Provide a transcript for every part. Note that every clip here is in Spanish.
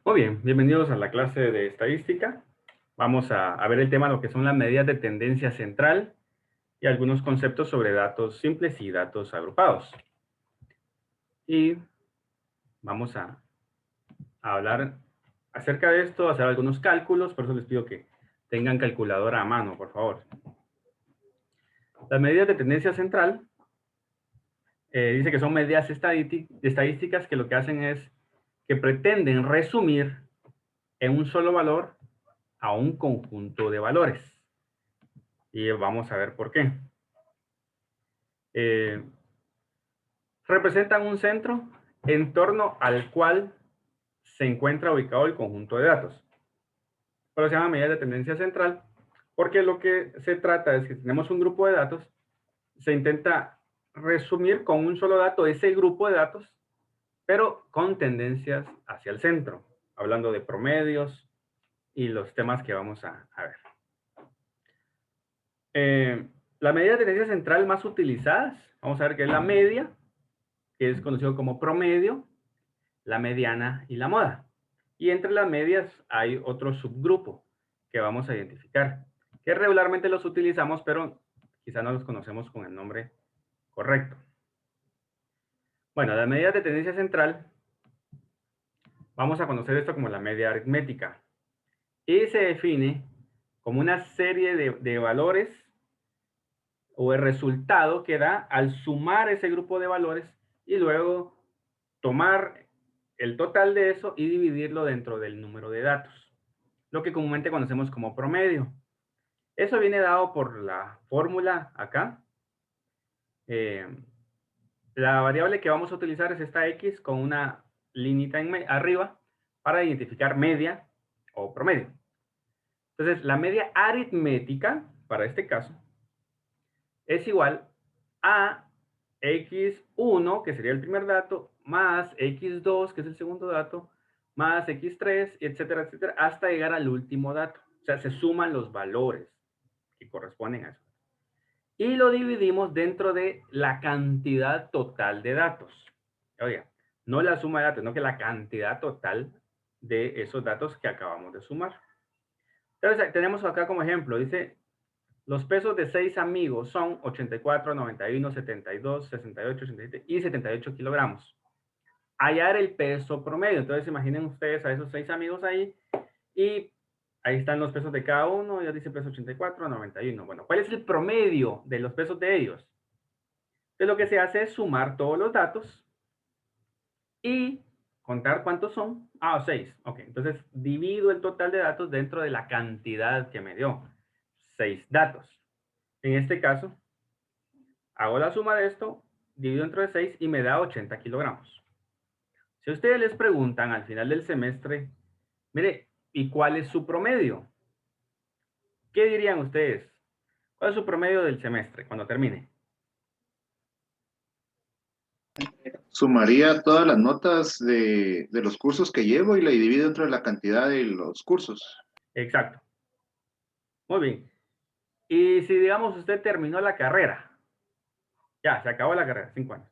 Muy bien, bienvenidos a la clase de estadística. Vamos a ver el tema, lo que son las medidas de tendencia central y algunos conceptos sobre datos simples y datos agrupados. Y vamos a hablar acerca de esto, hacer algunos cálculos, por eso les pido que tengan calculadora a mano, por favor. Las medidas de tendencia central dice que son medidas estadísticas que lo que hacen es que pretenden resumir en un solo valor a un conjunto de valores. Y vamos a ver por qué. Representan un centro en torno al cual se encuentra ubicado el conjunto de datos. Pero se llama medida de tendencia central porque lo que se trata es que tenemos un grupo de datos, se intenta resumir con un solo dato ese grupo de datos, pero con tendencias hacia el centro, hablando de promedios y los temas que vamos a ver. La medida de tendencia central más utilizadas, vamos a ver que es la media, que es conocido como promedio, la mediana y la moda. Y entre las medias hay otro subgrupo que vamos a identificar, que regularmente los utilizamos, pero quizá no los conocemos con el nombre correcto. Bueno, las medidas de tendencia central, vamos a conocer esto como la media aritmética. Y se define como una serie de valores o el resultado que da al sumar ese grupo de valores y luego tomar el total de eso y dividirlo dentro del número de datos, lo que comúnmente conocemos como promedio. Eso viene dado por la fórmula acá. La variable que vamos a utilizar es esta x con una lineita arriba para identificar media o promedio. Entonces, la media aritmética, para este caso, es igual a x1, que sería el primer dato, más x2, que es el segundo dato, más x3, etcétera, etcétera, hasta llegar al último dato. O sea, se suman los valores que corresponden a eso. Y lo dividimos dentro de la cantidad total de datos. Oiga, no la suma de datos, sino que la cantidad total de esos datos que acabamos de sumar. Entonces, tenemos acá como ejemplo, dice, los pesos de 6 amigos son 84, 91, 72, 68, 87 y 78 kilogramos. Hallar el peso promedio. Entonces, imaginen ustedes a esos 6 amigos ahí y ahí están los pesos de cada uno. Ya dice peso 84, 91. Bueno, ¿cuál es el promedio de los pesos de ellos? Entonces, lo que se hace es sumar todos los datos y contar cuántos son. Ah, 6. Ok, entonces divido el total de datos dentro de la cantidad que me dio. 6 datos. En este caso, hago la suma de esto, divido entre 6 y me da 80 kilogramos. Si ustedes les preguntan al final del semestre, mire, ¿y cuál es su promedio? ¿Qué dirían ustedes? ¿Cuál es su promedio del semestre cuando termine? Sumaría todas las notas de los cursos que llevo y la divido entre la cantidad de los cursos. Exacto. Muy bien. Y si, digamos, usted terminó la carrera, ya, se acabó la carrera, 5 años,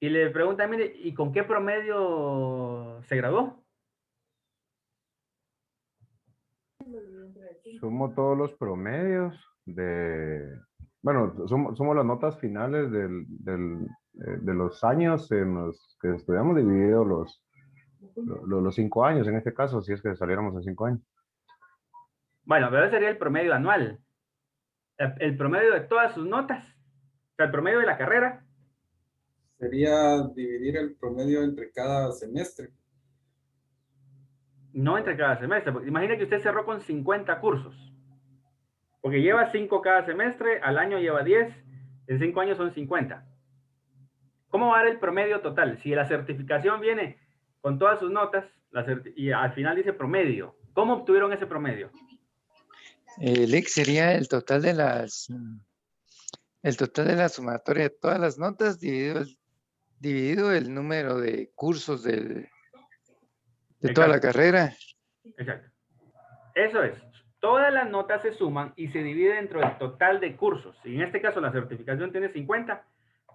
y le preguntan, mire, ¿y con qué promedio se graduó? Sumo todos los promedios bueno, sumo las notas finales de los años en los que estudiamos, dividido los 5 años, en este caso, si es que saliéramos en 5 años. Bueno, pero ese sería el promedio anual. El promedio de todas sus notas. O sea, el promedio de la carrera. Sería dividir el promedio entre cada semestre. No entre cada semestre. Imagina que usted cerró con 50 cursos. Porque lleva 5 cada semestre, al año lleva 10, en 5 años son 50. ¿Cómo va a dar el promedio total? Si la certificación viene con todas sus notas y al final dice promedio, ¿cómo obtuvieron ese promedio? El X sería el total de la sumatoria de todas las notas dividido el número de cursos de toda la carrera. Exacto. Eso es. Todas las notas se suman y se divide dentro del total de cursos. Si en este caso la certificación tiene 50,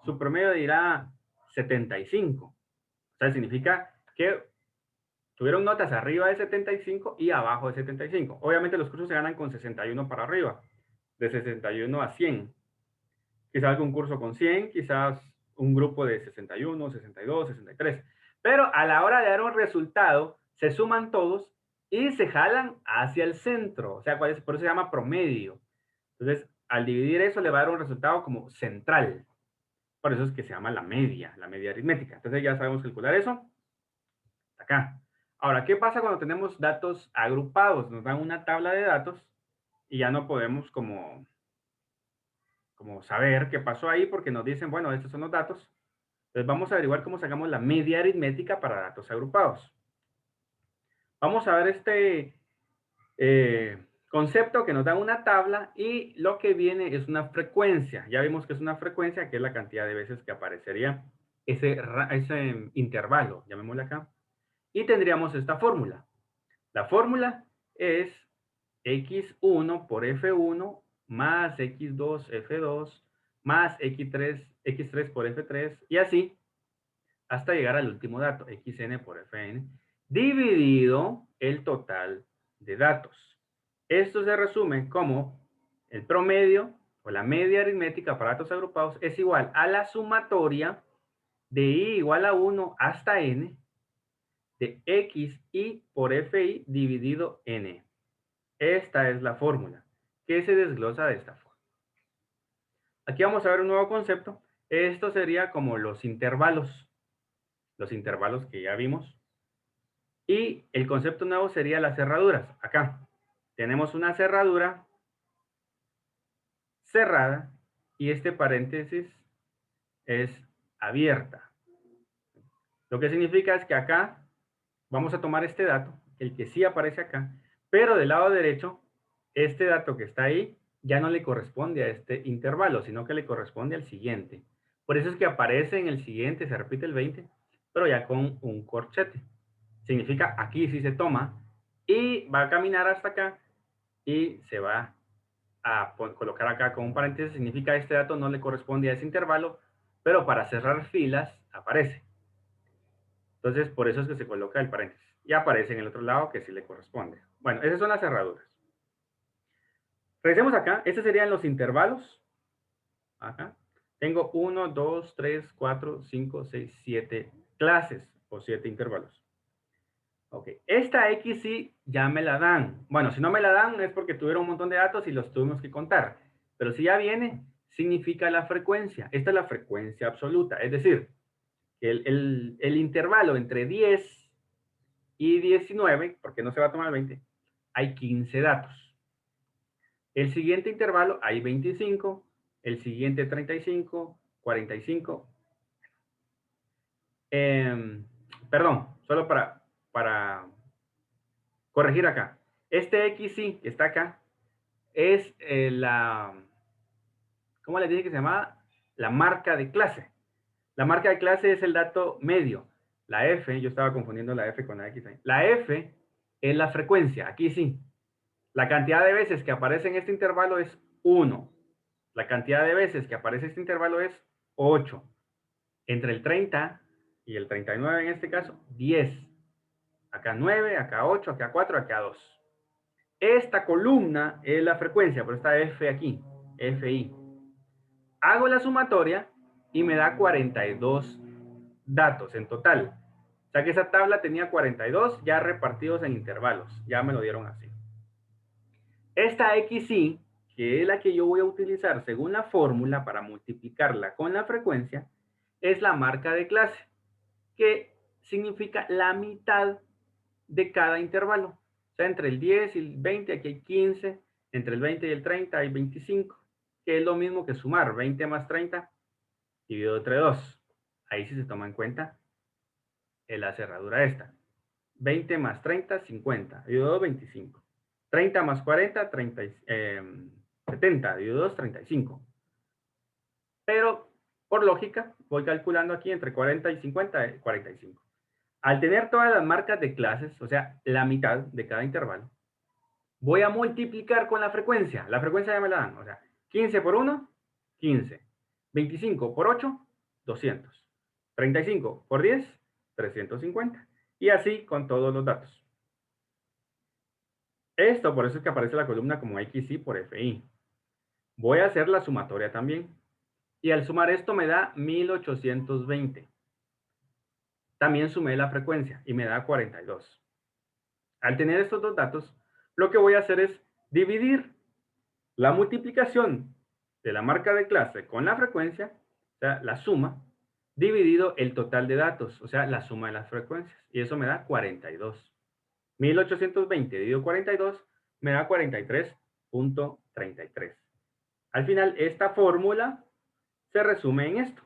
su promedio dirá 75. O sea, significa que tuvieron notas arriba de 75 y abajo de 75. Obviamente los cursos se ganan con 61 para arriba, de 61 a 100. Quizás algún curso con 100, quizás un grupo de 61, 62, 63. Pero a la hora de dar un resultado, se suman todos y se jalan hacia el centro. O sea, por eso se llama promedio. Entonces, al dividir eso, le va a dar un resultado como central. Por eso es que se llama la media aritmética. Entonces, ya sabemos calcular eso. Acá. Ahora, ¿qué pasa cuando tenemos datos agrupados? Nos dan una tabla de datos y ya no podemos como saber qué pasó ahí porque nos dicen, bueno, estos son los datos. Entonces vamos a averiguar cómo sacamos la media aritmética para datos agrupados. Vamos a ver este concepto que nos da una tabla y lo que viene es una frecuencia. Ya vimos que es una frecuencia, que es la cantidad de veces que aparecería ese intervalo, llamémosle acá. Y tendríamos esta fórmula. La fórmula es x1 por f1 más x2 f2 más x3 por f3 y así hasta llegar al último dato, xn por fn, dividido el total de datos. Esto se resume como el promedio o la media aritmética para datos agrupados es igual a la sumatoria de i igual a 1 hasta n de xi por fi dividido n. Esta es la fórmula que se desglosa de esta forma. Aquí vamos a ver un nuevo concepto. Esto sería como los intervalos que ya vimos. Y el concepto nuevo sería las cerraduras. Acá tenemos una cerradura cerrada y este paréntesis es abierta. Lo que significa es que acá vamos a tomar este dato, el que sí aparece acá, pero del lado derecho, este dato que está ahí ya no le corresponde a este intervalo, sino que le corresponde al siguiente. Por eso es que aparece en el siguiente, se repite el 20, pero ya con un corchete. Significa aquí sí se toma y va a caminar hasta acá y se va a colocar acá con un paréntesis. Significa este dato no le corresponde a ese intervalo, pero para cerrar filas aparece. Entonces, por eso es que se coloca el paréntesis. Y aparece en el otro lado que sí le corresponde. Bueno, esas son las cerraduras. Regresemos acá. Estos serían los intervalos. Acá. Tengo 1, 2, 3, 4, 5, 6, 7 clases o 7 intervalos. Ok. Esta X sí ya me la dan. Bueno, si no me la dan es porque tuvieron un montón de datos y los tuvimos que contar. Pero si ya viene, significa la frecuencia. Esta es la frecuencia absoluta. Es decir, el intervalo entre 10 y 19, porque no se va a tomar el 20, hay 15 datos. El siguiente intervalo hay 25, el siguiente 35, 45. Perdón, solo para corregir acá. Este XY que está acá es ¿cómo les dije que se llamaba? La marca de clase. La marca de clase es el dato medio. La F, yo estaba confundiendo la F con la X. La F es la frecuencia, aquí sí. La cantidad de veces que aparece en este intervalo es 1. La cantidad de veces que aparece este intervalo es 8. Entre el 30 y el 39 en este caso, 10. Acá 9, acá 8, acá 4, acá 2. Esta columna es la frecuencia, por esta F aquí, FI. Hago la sumatoria y me da 42 datos en total. O sea que esa tabla tenía 42 ya repartidos en intervalos. Ya me lo dieron así. Esta XY, que es la que yo voy a utilizar según la fórmula para multiplicarla con la frecuencia, es la marca de clase, que significa la mitad de cada intervalo. O sea, entre el 10 y el 20, aquí hay 15. Entre el 20 y el 30 hay 25, que es lo mismo que sumar 20 más 30 dividido entre 2. Ahí sí se toma en cuenta la cerradura esta. 20 más 30, 50. Dividido 2, 25. 30 más 40, 70. Dividido 2, 35. Pero, por lógica, voy calculando aquí entre 40 y 50, 45. Al tener todas las marcas de clases, o sea, la mitad de cada intervalo, voy a multiplicar con la frecuencia. La frecuencia ya me la dan. O sea, 15 por 1, 15. 25 por 8, 200. 35 por 10, 350. Y así con todos los datos. Esto, por eso es que aparece la columna como XY por FI. Voy a hacer la sumatoria también. Y al sumar esto me da 1820. También sumé la frecuencia y me da 42. Al tener estos dos datos, lo que voy a hacer es dividir la multiplicación de la marca de clase con la frecuencia, o sea, la suma, dividido el total de datos, o sea, la suma de las frecuencias. Y eso me da 42. 1820 dividido 42 me da 43.33. Al final, esta fórmula se resume en esto.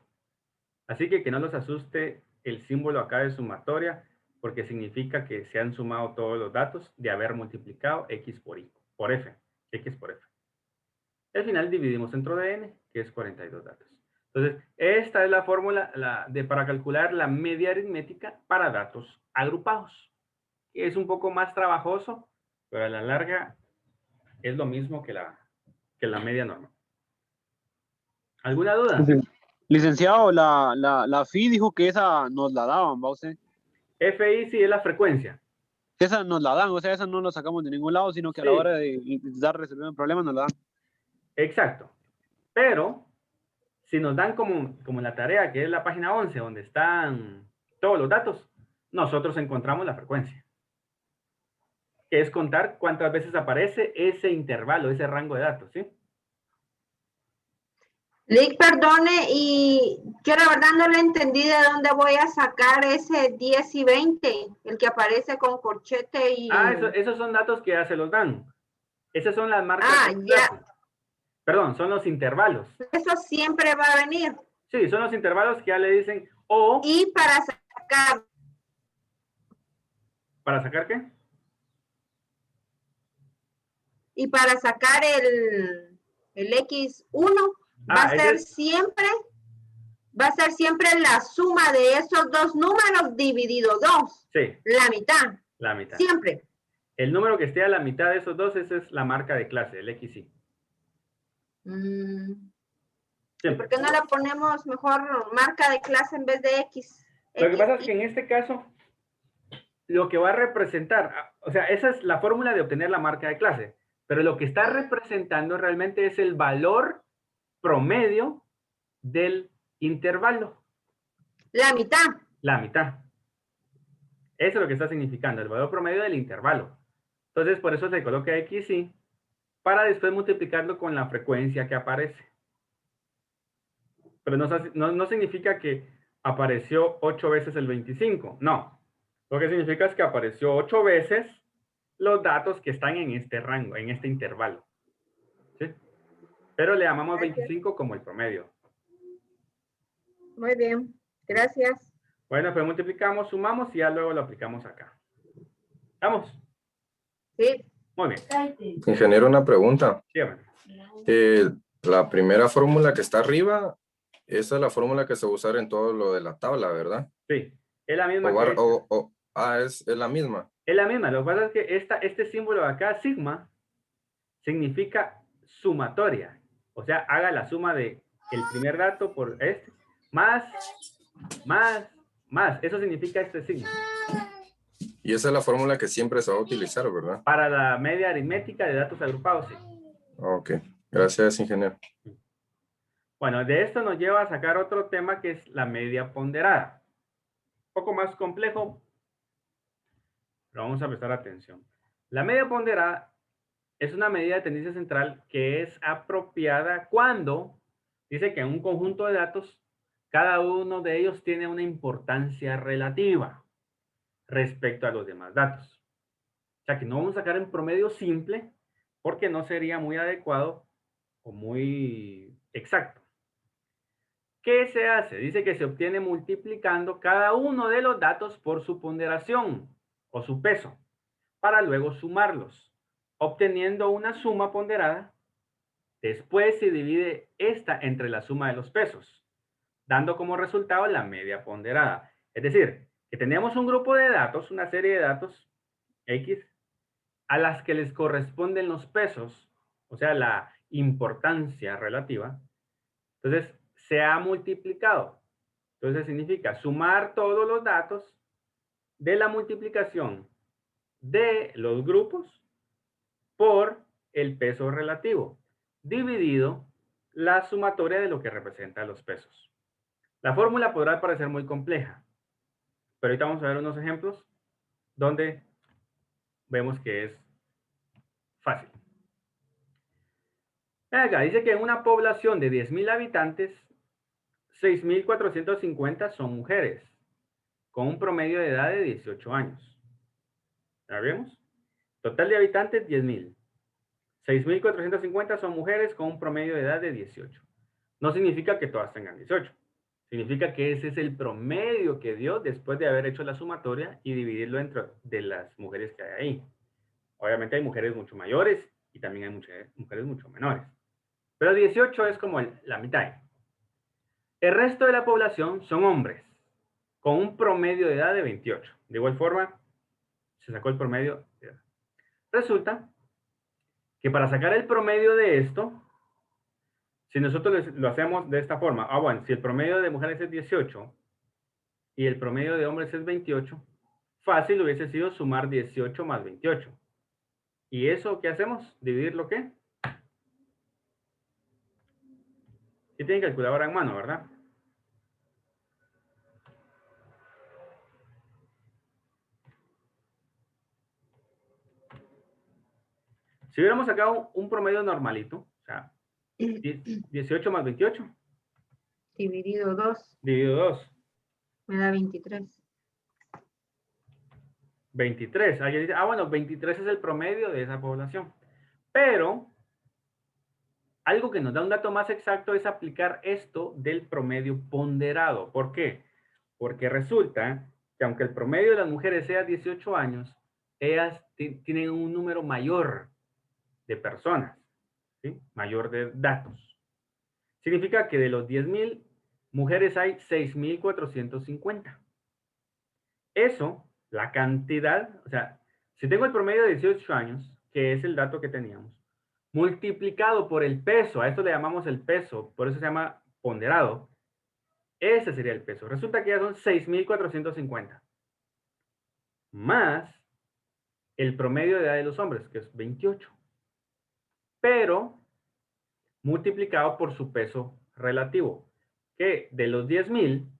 Así que no los asuste el símbolo acá de sumatoria, porque significa que se han sumado todos los datos de haber multiplicado X por F, X por F. Al final dividimos entre de n, que es 42 datos. Entonces, esta es la fórmula para calcular la media aritmética para datos agrupados. Es un poco más trabajoso, pero a la larga es lo mismo que la media normal. ¿Alguna duda? Licenciado, la FI dijo que esa nos la daban, ¿va usted? FI sí es la frecuencia. Esa nos la dan, o sea, esa no la sacamos de ningún lado, sino que a la Sí. hora de intentar resolver un problema nos la dan. Exacto. Pero, si nos dan como en la tarea, que es la página 11, donde están todos los datos, nosotros encontramos la frecuencia. Que es contar cuántas veces aparece ese intervalo, ese rango de datos, ¿sí? Lick, perdone, y yo la verdad no le entendí de dónde voy a sacar ese 10 y 20, el que aparece con corchete y... esos son datos que ya se los dan. Esas son las marcas de ya. clase. Perdón, son los intervalos. Eso siempre va a venir. Sí, son los intervalos que ya le dicen o... Y para sacar... ¿Para sacar qué? Y para sacar el X1 va a ser siempre la suma de esos dos números dividido 2. Sí. La mitad. La mitad. Siempre. El número que esté a la mitad de esos dos, esa es la marca de clase, el XY. ¿Por qué no le ponemos mejor marca de clase en vez de X? Lo que pasa es que en este caso, lo que va a representar, o sea, esa es la fórmula de obtener la marca de clase, pero lo que está representando realmente es el valor promedio del intervalo. La mitad. La mitad. Eso es lo que está significando, el valor promedio del intervalo. Entonces, por eso se coloca XY para después multiplicarlo con la frecuencia que aparece. Pero no significa que apareció 8 veces el 25. No. Lo que significa es que apareció 8 veces los datos que están en este rango, en este intervalo. ¿Sí? Pero le llamamos 25 como el promedio. Muy bien. Gracias. Bueno, pues multiplicamos, sumamos y ya luego lo aplicamos acá. ¿Vamos? Sí. Muy bien. Ingeniero, una pregunta. Dígame. La primera fórmula que está arriba, esa es la fórmula que se va a usar en todo lo de la tabla, ¿verdad? Sí, es la misma. Es la misma. Es la misma. Lo que pasa es que este símbolo de acá, sigma, significa sumatoria. O sea, haga la suma de el primer dato por este, más. Eso significa este signo. Y esa es la fórmula que siempre se va a utilizar, ¿verdad? Para la media aritmética de datos agrupados, sí. Ok, gracias, ingeniero. Bueno, de esto nos lleva a sacar otro tema que es la media ponderada. Un poco más complejo, pero vamos a prestar atención. La media ponderada es una medida de tendencia central que es apropiada cuando dice que en un conjunto de datos, cada uno de ellos tiene una importancia relativa respecto a los demás datos. O sea que no vamos a sacar en promedio simple porque no sería muy adecuado o muy exacto. ¿Qué se hace? Dice que se obtiene multiplicando cada uno de los datos por su ponderación o su peso para luego sumarlos, obteniendo una suma ponderada. Después se divide esta entre la suma de los pesos, dando como resultado la media ponderada. Es decir, que tenemos un grupo de datos, una serie de datos X, a las que les corresponden los pesos, o sea, la importancia relativa. Entonces, se ha multiplicado. Entonces, significa sumar todos los datos de la multiplicación de los grupos por el peso relativo, dividido la sumatoria de lo que representa los pesos. La fórmula podrá parecer muy compleja, pero ahorita vamos a ver unos ejemplos donde vemos que es fácil. Acá dice que en una población de 10.000 habitantes, 6.450 son mujeres, con un promedio de edad de 18 años. ¿Ya vemos? Total de habitantes, 10.000. 6.450 son mujeres con un promedio de edad de 18. No significa que todas tengan 18. Significa que ese es el promedio que dio después de haber hecho la sumatoria y dividirlo entre de las mujeres que hay ahí. Obviamente hay mujeres mucho mayores y también hay mujeres mucho menores. Pero 18 es como la mitad. El resto de la población son hombres, con un promedio de edad de 28. De igual forma, se sacó el promedio de edad. Resulta que para sacar el promedio de esto, si nosotros lo hacemos de esta forma, bueno, si el promedio de mujeres es 18 y el promedio de hombres es 28, fácil hubiese sido sumar 18 más 28. ¿Y eso qué hacemos? ¿Dividirlo qué? Sí tienen calculadora en mano, ¿verdad? Si hubiéramos sacado un promedio normalito, o sea, 18 más 28. Dividido 2. Dividido 2. Me da 23. 23. Alguien dice, bueno, 23 es el promedio de esa población. Pero, algo que nos da un dato más exacto es aplicar esto del promedio ponderado. ¿Por qué? Porque resulta que aunque el promedio de las mujeres sea 18 años, ellas tienen un número mayor de personas, ¿sí? Mayor de datos. Significa que de los 10.000 mujeres hay 6.450. Eso, la cantidad, o sea, si tengo el promedio de 18 años, que es el dato que teníamos, multiplicado por el peso, a esto le llamamos el peso, por eso se llama ponderado, ese sería el peso. Resulta que ya son 6.450. Más el promedio de edad de los hombres, que es 28. Pero multiplicado por su peso relativo, que de los 10.000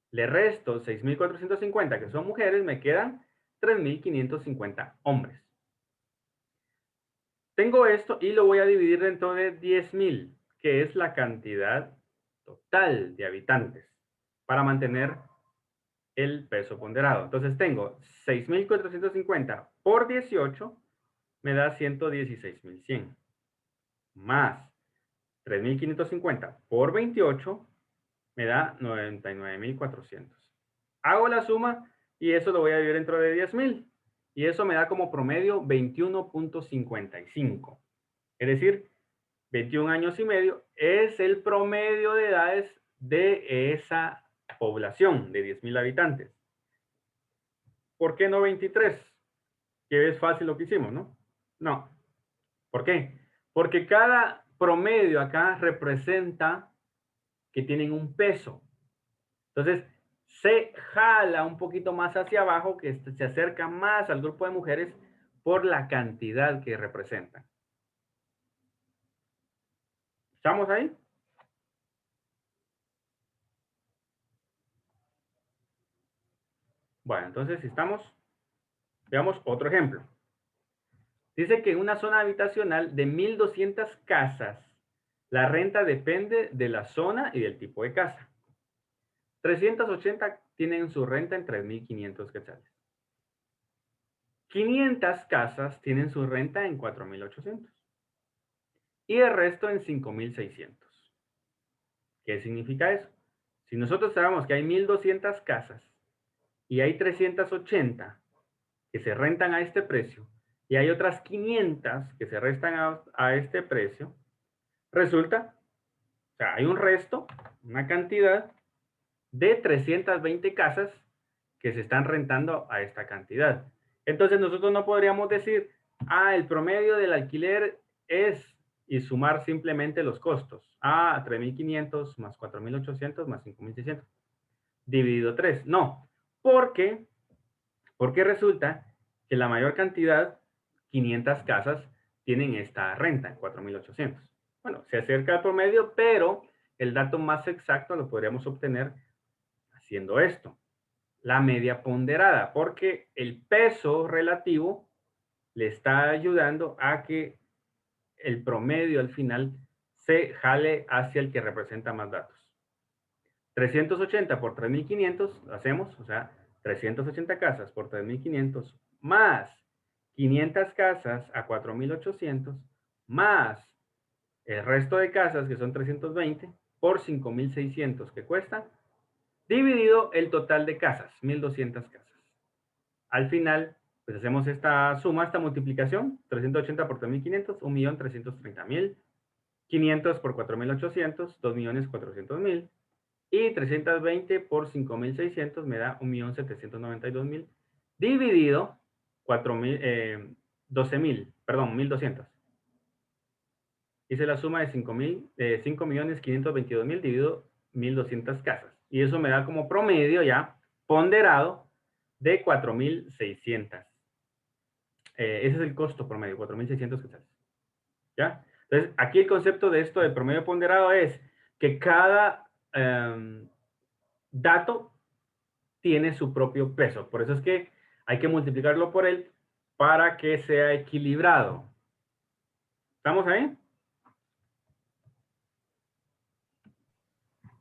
le resto 6.450 que son mujeres, me quedan 3.550 hombres. Tengo esto y lo voy a dividir dentro de 10.000, que es la cantidad total de habitantes, para mantener el peso ponderado. Entonces tengo 6.450 por 18, me da 116.100, más 3.550 por 28 me da 99.400. Hago la suma y eso lo voy a dividir dentro de 10.000. Y eso me da como promedio 21.55. Es decir, 21 años y medio es el promedio de edades de esa población de 10.000 habitantes. ¿Por qué no 23? Que es fácil lo que hicimos, ¿no? No. ¿Por qué? Porque cada promedio acá representa que tienen un peso. Entonces, se jala un poquito más hacia abajo, que se acerca más al grupo de mujeres por la cantidad que representan. ¿Estamos ahí? Bueno, entonces si estamos, veamos otro ejemplo. Dice que en una zona habitacional de 1.200 casas, la renta depende de la zona y del tipo de casa. 380 tienen su renta en 3.500 quetzales. 500 casas tienen su renta en 4.800. Y el resto en 5.600. ¿Qué significa eso? Si nosotros sabemos que hay 1.200 casas y hay 380 que se rentan a este precio y hay otras 500 que se restan a este precio, resulta, o sea, hay un resto, una cantidad de 320 casas que se están rentando a esta cantidad. Entonces nosotros no podríamos decir, el promedio del alquiler es, y sumar simplemente los costos. 3.500 más 4.800 más 5.600 dividido 3. No, porque Porque resulta que la mayor cantidad, 500 casas, tienen esta renta, 4.800. Bueno, se acerca al promedio, pero el dato más exacto lo podríamos obtener haciendo esto. La media ponderada, porque el peso relativo le está ayudando a que el promedio al final se jale hacia el que representa más datos. 380 por 3.500, lo hacemos, o sea, 380 casas por 3.500 más 500 casas a 4.800 más el resto de casas, que son 320, por 5.600 que cuesta, dividido el total de casas, 1.200 casas. Al final, pues hacemos esta suma, esta multiplicación, 380 por 3.500, 1.330.000, 500 por 4.800, 2.400.000, y 320 por 5.600 me da 1.792.000, dividido 1.200. Hice la suma de 5.522.000 dividido 1.200 casas. Y eso me da como promedio ya ponderado de 4.600. Ese es el costo promedio, 4.600 quetzales. ¿Ya? Entonces, aquí el concepto de esto del promedio ponderado es que cada dato tiene su propio peso. Por eso es que hay que multiplicarlo por él para que sea equilibrado. ¿Estamos ahí?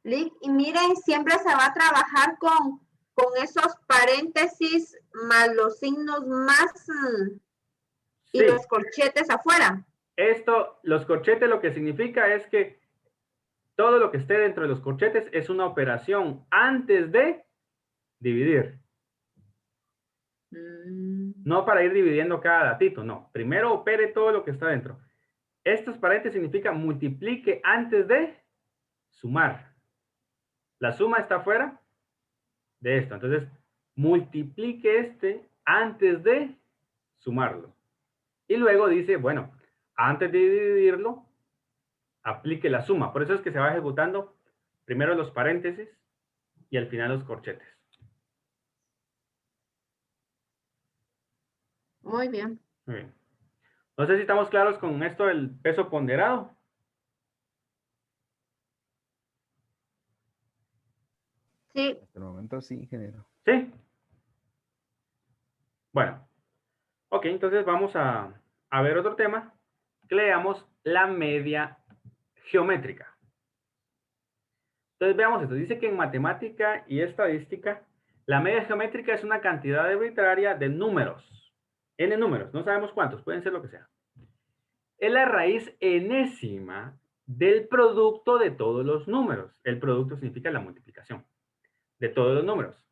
Lick, y miren, siempre se va a trabajar con esos paréntesis más los signos más y Sí. los corchetes afuera. Esto, los corchetes lo que significa es que todo lo que esté dentro de los corchetes es una operación antes de dividir. No para ir dividiendo cada datito, no. Primero opere todo lo que está dentro. Estos paréntesis significan multiplique antes de sumar. La suma está fuera de esto. Entonces, multiplique este antes de sumarlo. Y luego dice, bueno, antes de dividirlo, aplique la suma. Por eso es que se va ejecutando primero los paréntesis y al final los corchetes. Muy bien. Muy bien. No sé si estamos claros con esto del peso ponderado. Sí. Hasta el momento sí, ingeniero. ¿Sí? Bueno. Ok, entonces vamos a ver otro tema. Que leamos la media geométrica. Entonces veamos esto. Dice que en matemática y estadística, la media geométrica es una cantidad arbitraria de números. N números, no sabemos cuántos, pueden ser lo que sea. Es la raíz enésima del producto de todos los números. El producto significa la multiplicación de todos los números.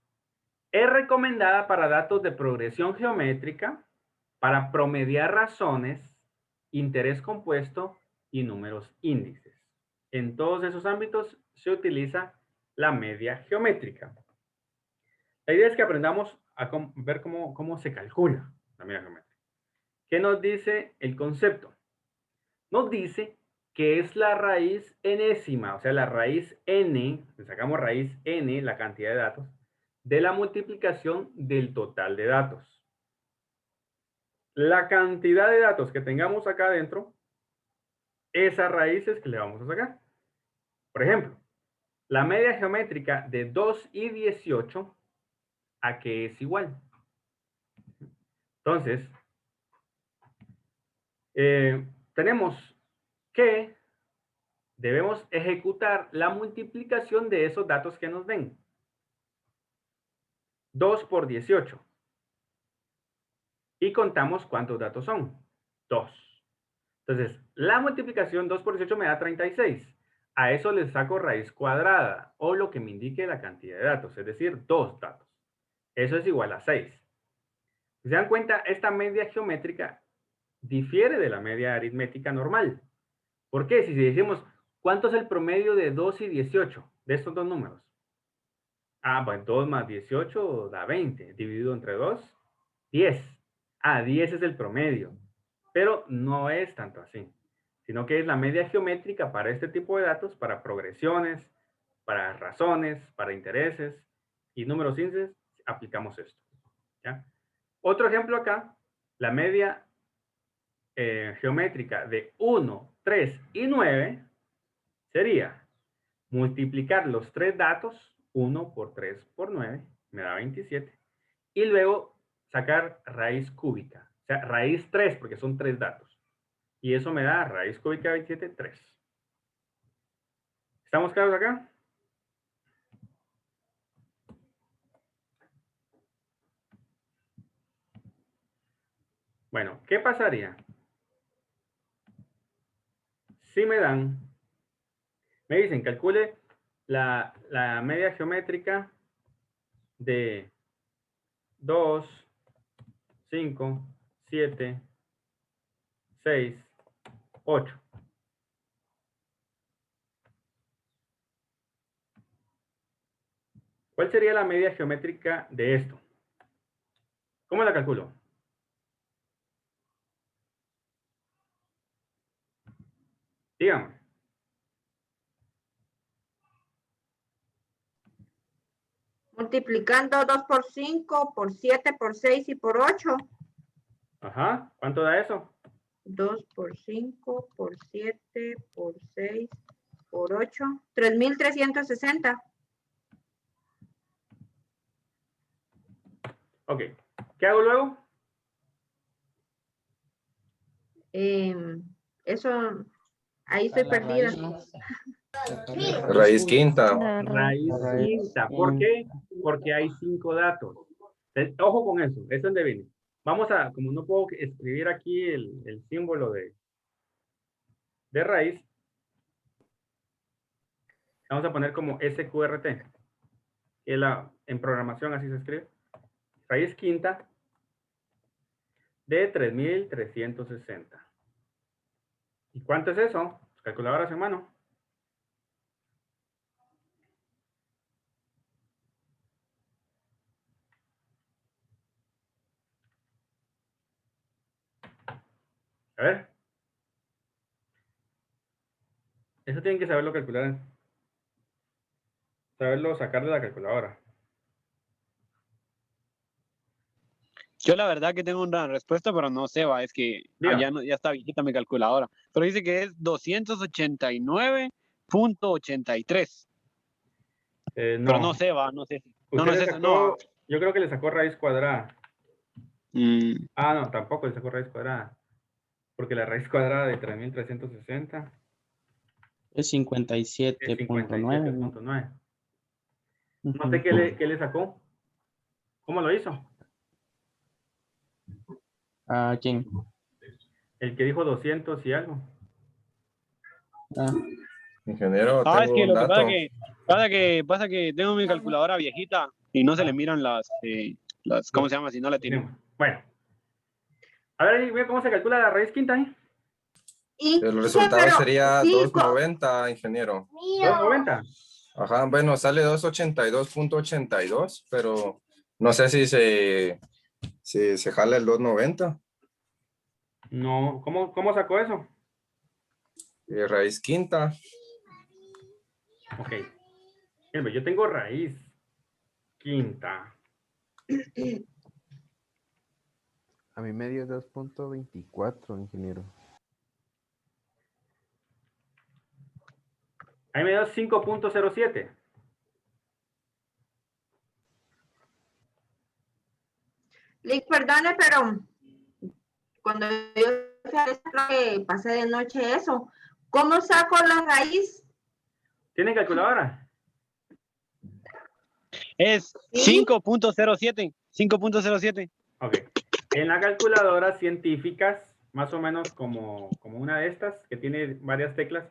Es recomendada para datos de progresión geométrica, para promediar razones, interés compuesto y números índices. En todos esos ámbitos se utiliza la media geométrica. La idea es que aprendamos a ver cómo se calcula la media geométrica. ¿Qué nos dice el concepto? Nos dice que es la raíz enésima, o sea, la raíz n, le sacamos raíz n, la cantidad de datos, de la multiplicación del total de datos. La cantidad de datos que tengamos acá adentro, esas raíces que le vamos a sacar. Por ejemplo, la media geométrica de 2 y 18, ¿a qué es igual? Entonces, tenemos que debemos ejecutar la multiplicación de esos datos que nos den. 2 por 18. Y contamos cuántos datos son. 2. Entonces, la multiplicación 2 por 18 me da 36. A eso le saco raíz cuadrada, o lo que me indique la cantidad de datos, es decir, 2 datos. Eso es igual a 6. Si se dan cuenta, esta media geométrica difiere de la media aritmética normal. ¿Por qué? Si decimos, ¿cuánto es el promedio de 2 y 18 de estos dos números? Ah, bueno, 2 más 18 da 20. Dividido entre 2, 10. Ah, 10 es el promedio. Pero no es tanto así, sino que es la media geométrica para este tipo de datos, para progresiones, para razones, para intereses y números índices, aplicamos esto. ¿Ya? Otro ejemplo acá, la media geométrica de 1, 3 y 9 sería multiplicar los tres datos, 1 por 3 por 9, me da 27, y luego sacar raíz cúbica, o sea, raíz 3, porque son tres datos. Y eso me da raíz cúbica de 27, 3. ¿Estamos claros acá? Bueno, ¿qué pasaría si me dicen, calcule la media geométrica de 2, 5, 7, 6, 8. ¿Cuál sería la media geométrica de esto? ¿Cómo la calculo? Dígame. Multiplicando 2 por 5, por 7, por 6 y por 8. Ajá. ¿Cuánto da eso? 2 por 5, por 7, por 6, por 8. 3.360. Ok. ¿Qué hago luego? Eso, ahí estoy perdida. Raíz quinta. Raíz quinta. ¿Por qué? Porque hay 5 datos. Ojo con eso. Eso es donde viene. Vamos a, como no puedo escribir aquí el símbolo de raíz, vamos a poner como SQRT. Que en programación así se escribe. Raíz quinta de 3.360. ¿Y cuánto es eso? Calculadoras en mano. A ver. Eso tienen que saberlo calcular. Saberlo sacar de la calculadora. Yo la verdad que tengo una respuesta, pero no sé, va, es que Diga. ya está viejita mi calculadora. Pero dice que es 289.83. No. Pero no sé, va, no sé. No, Usted no le sé, sacó, no. yo creo que le sacó raíz cuadrada. Mm, Ah, no, tampoco le sacó raíz cuadrada. Porque la raíz cuadrada de 3.360 Es es 57.9, ¿no? 57.9. No sé qué le sacó. ¿Cómo lo hizo? ¿A quién? El que dijo 200 y algo. Ah, Ingeniero, es tengo que un lo que dato. pasa que tengo mi calculadora viejita y no se le miran las ¿cómo se llama? Si no la tiene. Bueno. A ver, ve cómo se calcula la raíz quinta ahí. El resultado sería sí, 290, ingeniero. 290. Ajá, bueno, sale 282.82, pero no sé si se jala el 290. No, ¿cómo sacó eso? Raíz quinta. Ok. Fíjame, yo tengo raíz quinta. A mí me dio 2.24, ingeniero. Ahí me dio 5.07. Lick, perdone, pero cuando yo creo que pasé de noche eso, ¿cómo saco la raíz? ¿Tienen calculadora? Es ¿Sí? 5.07. 5.07. Ok. En la calculadora científicas, más o menos como una de estas, que tiene varias teclas,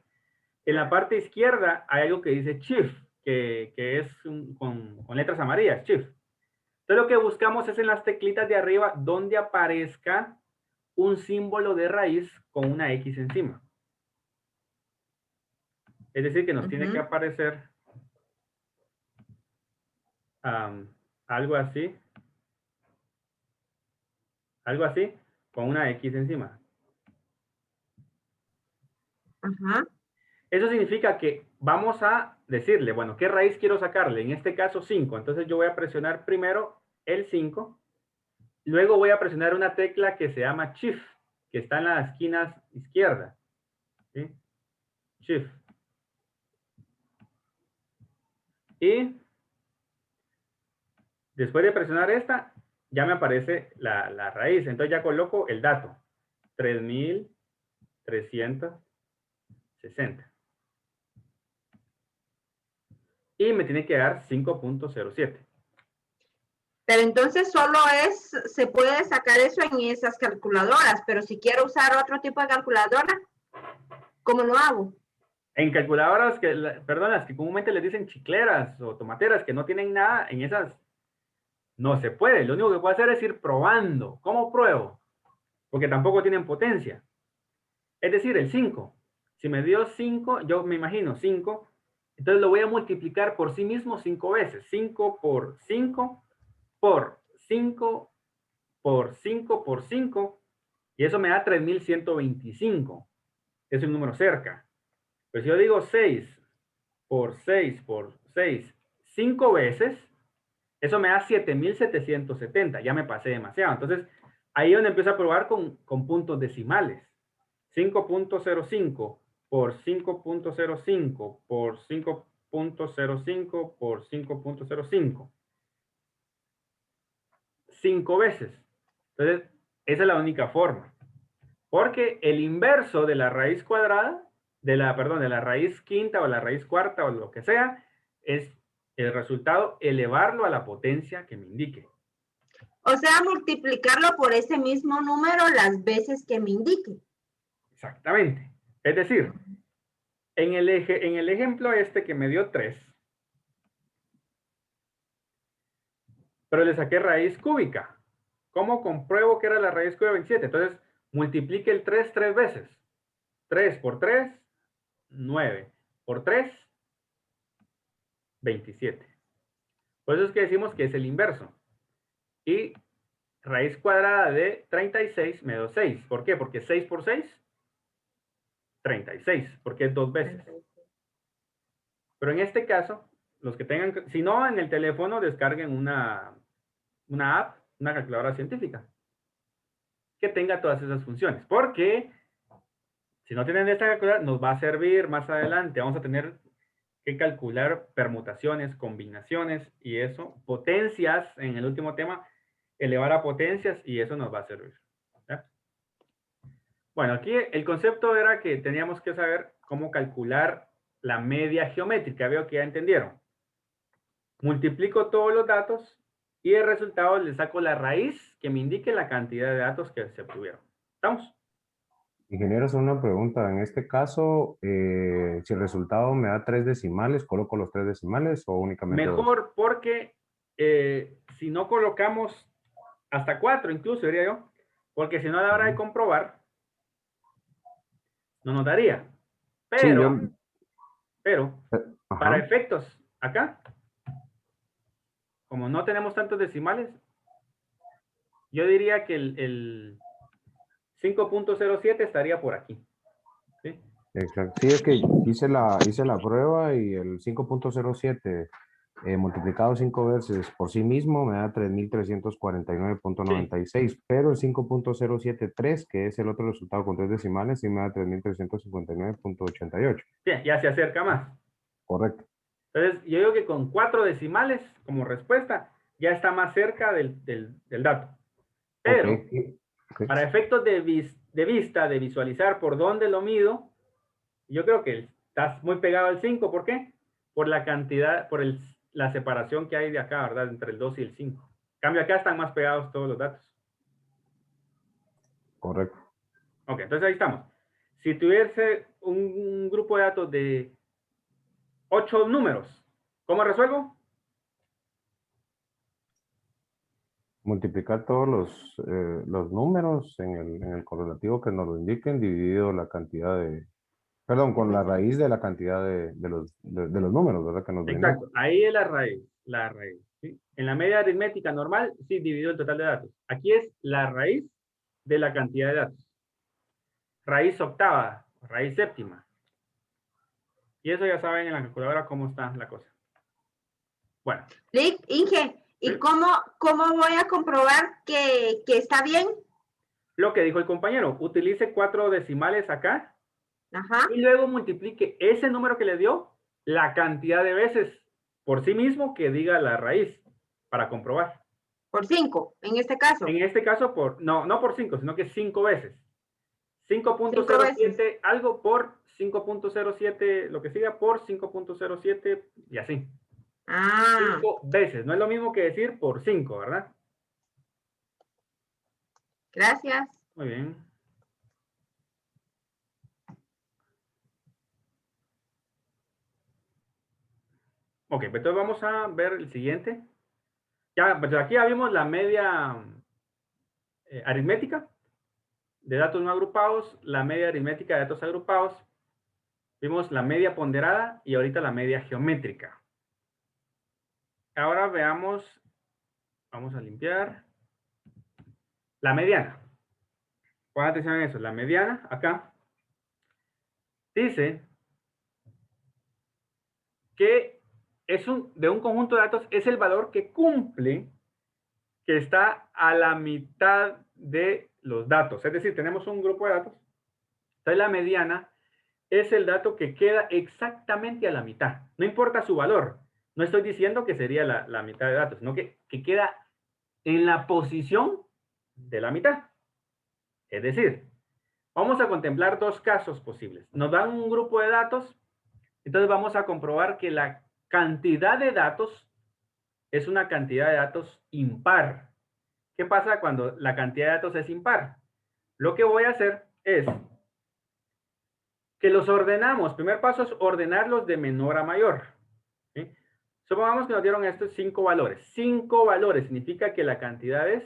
en la parte izquierda hay algo que dice Shift, que es con letras amarillas, Shift. Entonces lo que buscamos es en las teclitas de arriba donde aparezca un símbolo de raíz con una X encima. Es decir, que nos tiene que aparecer algo así, con una X encima. Ajá. Eso significa que vamos a decirle, bueno, ¿qué raíz quiero sacarle? En este caso 5. Entonces yo voy a presionar primero el 5 Luego voy a presionar una tecla que se llama Shift, que está en la esquina izquierda. ¿Sí? Shift. Y después de presionar esta, ya me aparece la raíz. Entonces ya coloco el dato. 3.360. Y me tiene que dar 5.07. Pero entonces solo se puede sacar eso en esas calculadoras, pero si quiero usar otro tipo de calculadora, ¿cómo lo hago? En calculadoras perdón, las que comúnmente les dicen chicleras o tomateras que no tienen nada, en esas no se puede. Lo único que puedo hacer es ir probando. ¿Cómo pruebo? Porque tampoco tienen potencia. Es decir, el 5. Si me dio 5, yo me imagino 5, entonces lo voy a multiplicar por sí mismo 5 veces. 5 por 5 por 5 por 5 por 5, y eso me da 3.125. Es un número cerca. Pues si yo digo 6 por 6 por 6, 5 veces, eso me da 7.770. Ya me pasé demasiado. Entonces, ahí es donde empiezo a probar con puntos decimales. 5.05 por 5.05 por 5.05 por 5.05. 5 veces. Entonces, esa es la única forma. Porque el inverso de la raíz cuadrada, de la raíz quinta o la raíz cuarta o lo que sea, es el resultado elevarlo a la potencia que me indique. O sea, multiplicarlo por ese mismo número las veces que me indique. Exactamente. Es decir, en el ejemplo este que me dio 3, pero le saqué raíz cúbica. ¿Cómo compruebo que era la raíz cúbica de 27? Entonces, multiplique el 3 3 veces. 3 por 3, 9. Por 3, 27. Por eso es que decimos que es el inverso. Y raíz cuadrada de 36 me dio 6. ¿Por qué? Porque 6 por 6, 36. Porque es 2 veces. Pero en este caso, los que tengan, si no, en el teléfono descarguen una app, una calculadora científica, que tenga todas esas funciones. Porque si no tienen esta calculadora, nos va a servir más adelante. Vamos a tener que calcular permutaciones, combinaciones y eso, potencias, en el último tema, elevar a potencias, y eso nos va a servir. ¿Ya? Bueno, aquí el concepto era que teníamos que saber cómo calcular la media geométrica. Veo que ya entendieron. Multiplico todos los datos y el resultado le saco la raíz que me indique la cantidad de datos que se obtuvieron. ¿Estamos? Ingeniero, es una pregunta. En este caso, si el resultado me da 3 decimales, ¿coloco los 3 decimales o únicamente Mejor 2? porque si no colocamos hasta 4 incluso, diría yo, porque si no a la hora de comprobar, no nos daría. Pero, Sí, para ajá. efectos acá, como no tenemos tantos decimales, yo diría que el 5.07 estaría por aquí. ¿Sí? Exacto. Sí, es que hice la prueba y el 5.07 multiplicado 5 veces por sí mismo me da 3.349.96, pero el 5.073, que es el otro resultado con 3 decimales, sí me da 3.359.88. Bien, ya se acerca más. Correcto. Entonces, yo digo que con 4 decimales como respuesta, ya está más cerca del dato. Pero, Okay. para efectos de vista, de visualizar por dónde lo mido, yo creo que estás muy pegado al 5. ¿Por qué? Por la cantidad, por la separación que hay de acá, ¿verdad? Entre el 2 y el 5. En cambio, acá están más pegados todos los datos. Correcto. Ok, entonces ahí estamos. Si tuviese un grupo de datos de 8 números, ¿cómo resuelvo? Multiplicar todos los números en el correlativo que nos lo indiquen, dividido la cantidad de, perdón, con la raíz de la cantidad de los números, ¿verdad? Que nos brindan. Exacto, ahí es la raíz, ¿sí? En la media aritmética normal, sí, dividido el total de datos. Aquí es la raíz de la cantidad de datos. Raíz octava, raíz séptima. Y eso ya saben en la calculadora cómo está la cosa. Bueno. Inge, ¿Y cómo voy a comprobar que está bien? Lo que dijo el compañero, utilice 4 decimales acá. Ajá. Y luego multiplique ese número que le dio la cantidad de veces por sí mismo que diga la raíz para comprobar. Por 5, en este caso. En este caso, no por 5, sino que 5 veces. 5 veces. 5.07 algo por 5.07, lo que siga por 5.07 y así. Ah. 5 veces. No es lo mismo que decir por 5, ¿verdad? Gracias. Muy bien. Ok, entonces vamos a ver el siguiente. Ya, pues aquí ya vimos la media aritmética de datos no agrupados, la media aritmética de datos agrupados. Vimos la media ponderada y ahorita la media geométrica. Ahora veamos, vamos a limpiar la mediana. Pon atención en eso, la mediana acá dice que es de un conjunto de datos, es el valor que cumple, que está a la mitad de los datos. Es decir, tenemos un grupo de datos. Entonces la mediana es el dato que queda exactamente a la mitad. No importa su valor. No estoy diciendo que sería la mitad de datos, sino que queda en la posición de la mitad. Es decir, vamos a contemplar 2 casos posibles. Nos dan un grupo de datos, entonces vamos a comprobar que la cantidad de datos es una cantidad de datos impar. ¿Qué pasa cuando la cantidad de datos es impar? Lo que voy a hacer es que los ordenamos. Primer paso es ordenarlos de menor a mayor. ¿Sí? Supongamos que nos dieron estos 5 valores. 5 valores significa que la cantidad es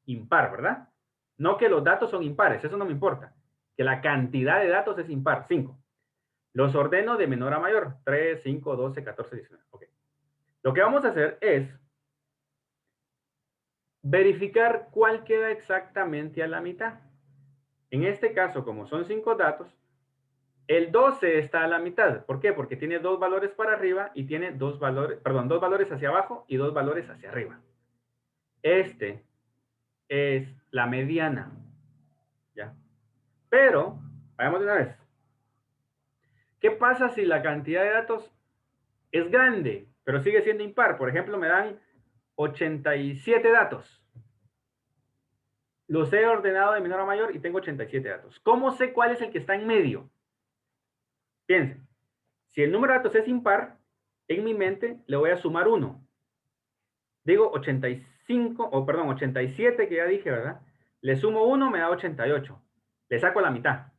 impar, ¿verdad? No que los datos son impares, eso no me importa. Que la cantidad de datos es impar, 5. Los ordeno de menor a mayor, 3, 5, 12, 14, 19. Okay. Lo que vamos a hacer es verificar cuál queda exactamente a la mitad. En este caso, como son 5 datos, el 12 está a la mitad. ¿Por qué? Porque tiene 2 valores para arriba y tiene 2 valores, perdón, 2 valores hacia abajo y 2 valores hacia arriba. Este es la mediana. ¿Ya? Pero, vayamos de una vez. ¿Qué pasa si la cantidad de datos es grande, pero sigue siendo impar? Por ejemplo, me dan 87 datos. Los he ordenado de menor a mayor y tengo 87 datos. ¿Cómo sé cuál es el que está en medio? Piensen. Si el número de datos es impar, en mi mente le voy a sumar 1. Digo 85, o perdón, 87 que ya dije, ¿verdad? Le sumo 1, me da 88. Le saco la mitad,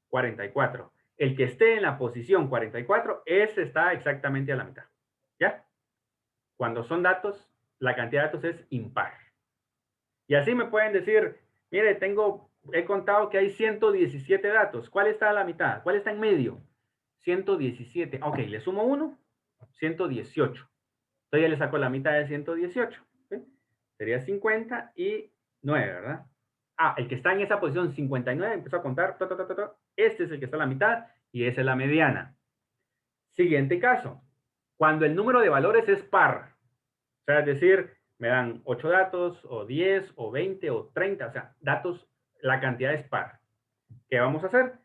44. El que esté en la posición 44, ese está exactamente a la mitad. ¿Ya? Cuando son datos, la cantidad de datos es impar. Y así me pueden decir, mire, he contado que hay 117 datos. ¿Cuál está a la mitad? ¿Cuál está en medio? 117. Ok, le sumo 1, 118. Entonces ya le saco la mitad de 118. ¿Sí? Sería 59, ¿verdad? Ah, el que está en esa posición 59, empezó a contar. Este es el que está a la mitad y esa es la mediana. Siguiente caso. Cuando el número de valores es par. O sea, es decir, me dan 8 datos, o 10, o 20, o 30. O sea, datos, la cantidad es par. ¿Qué vamos a hacer?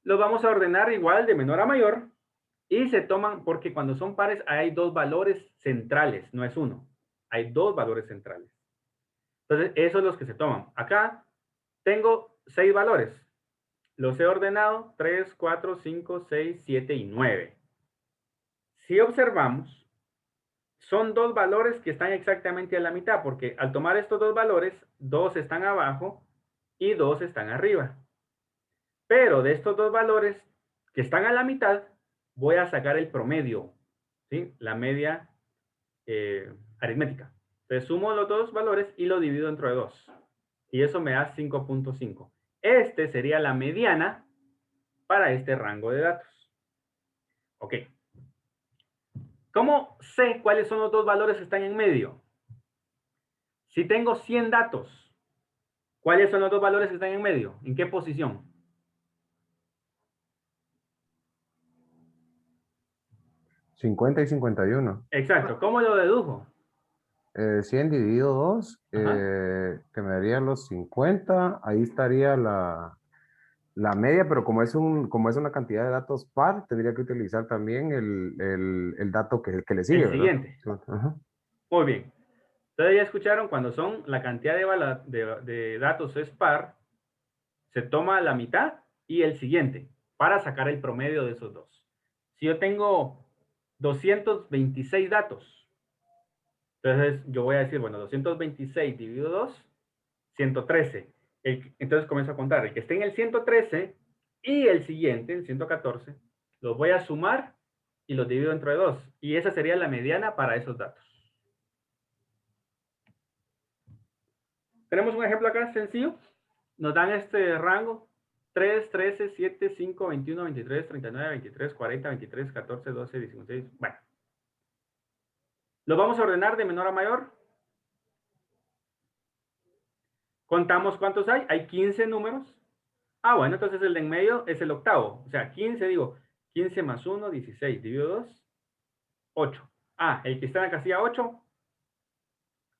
Los vamos a ordenar igual de menor a mayor y se toman, porque cuando son pares hay 2 valores centrales, no es 1. Hay 2 valores centrales. Entonces, esos son los que se toman. Acá tengo 6 valores. Los he ordenado 3, 4, 5, 6, 7 y 9. Si observamos, son 2 valores que están exactamente a la mitad, porque al tomar estos 2 valores, 2 están abajo y 2 están arriba. Pero de estos 2 valores que están a la mitad, voy a sacar el promedio, ¿sí? La media aritmética. Entonces sumo los 2 valores y lo divido entre 2. Y eso me da 5.5. Este sería la mediana para este rango de datos. Ok. ¿Cómo sé cuáles son los 2 valores que están en medio? Si tengo 100 datos, ¿cuáles son los 2 valores que están en medio? ¿En qué posición? 50 y 51. Exacto. ¿Cómo lo dedujo? 100 dividido 2, Ajá. que me daría los 50. Ahí estaría la media, pero como es una cantidad de datos par, tendría que utilizar también el dato que le sigue, El ¿verdad? siguiente. Ajá. Muy bien. Entonces ya escucharon, cuando son la cantidad de datos es par, se toma la mitad y el siguiente para sacar el promedio de esos dos. Si yo tengo 226 datos, entonces yo voy a decir, bueno, 226 dividido 2, 113. Entonces comienzo a contar. El que esté en el 113 y el siguiente, el 114, los voy a sumar y los divido entre 2. Y esa sería la mediana para esos datos. Tenemos un ejemplo acá sencillo. Nos dan este rango: 3, 13, 7, 5, 21, 23, 39, 23, 40, 23, 14, 12, 16. Bueno. Los vamos a ordenar de menor a mayor. Contamos cuántos hay. Hay 15 números. Ah, bueno, entonces el de en medio es el octavo. O sea, 15, digo, 15 más 1, 16. Divido 2, 8. Ah, el que está en la casilla 8,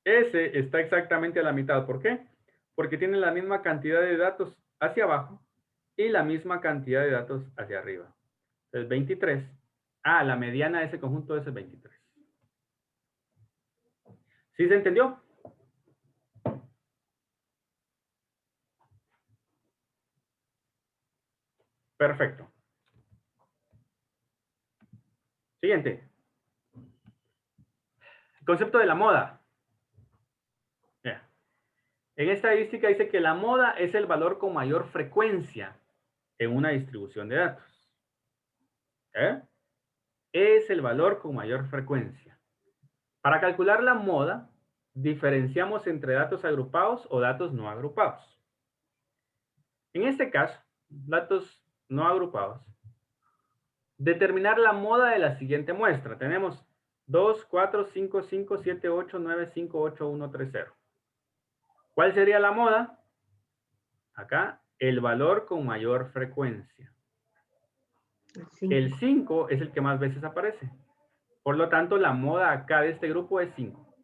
ese está exactamente a la mitad. ¿Por qué? Porque tiene la misma cantidad de datos hacia abajo y la misma cantidad de datos hacia arriba. Entonces, 23. Ah, la mediana de ese conjunto es el 23. ¿Sí se entendió? Perfecto. Siguiente. El concepto de la moda. Yeah. En estadística dice que la moda es el valor con mayor frecuencia en una distribución de datos. Es el valor con mayor frecuencia. Para calcular la moda, diferenciamos entre datos agrupados o datos no agrupados. En este caso, datos no agrupados, determinar la moda de la siguiente muestra. Tenemos 2, 4, 5, 5, 7, 8, 9, 5, 8, 1, 3, 0. ¿Cuál sería la moda? Acá, el valor con mayor frecuencia. El 5 es el que más veces aparece. Por lo tanto, la moda acá de este grupo es 5.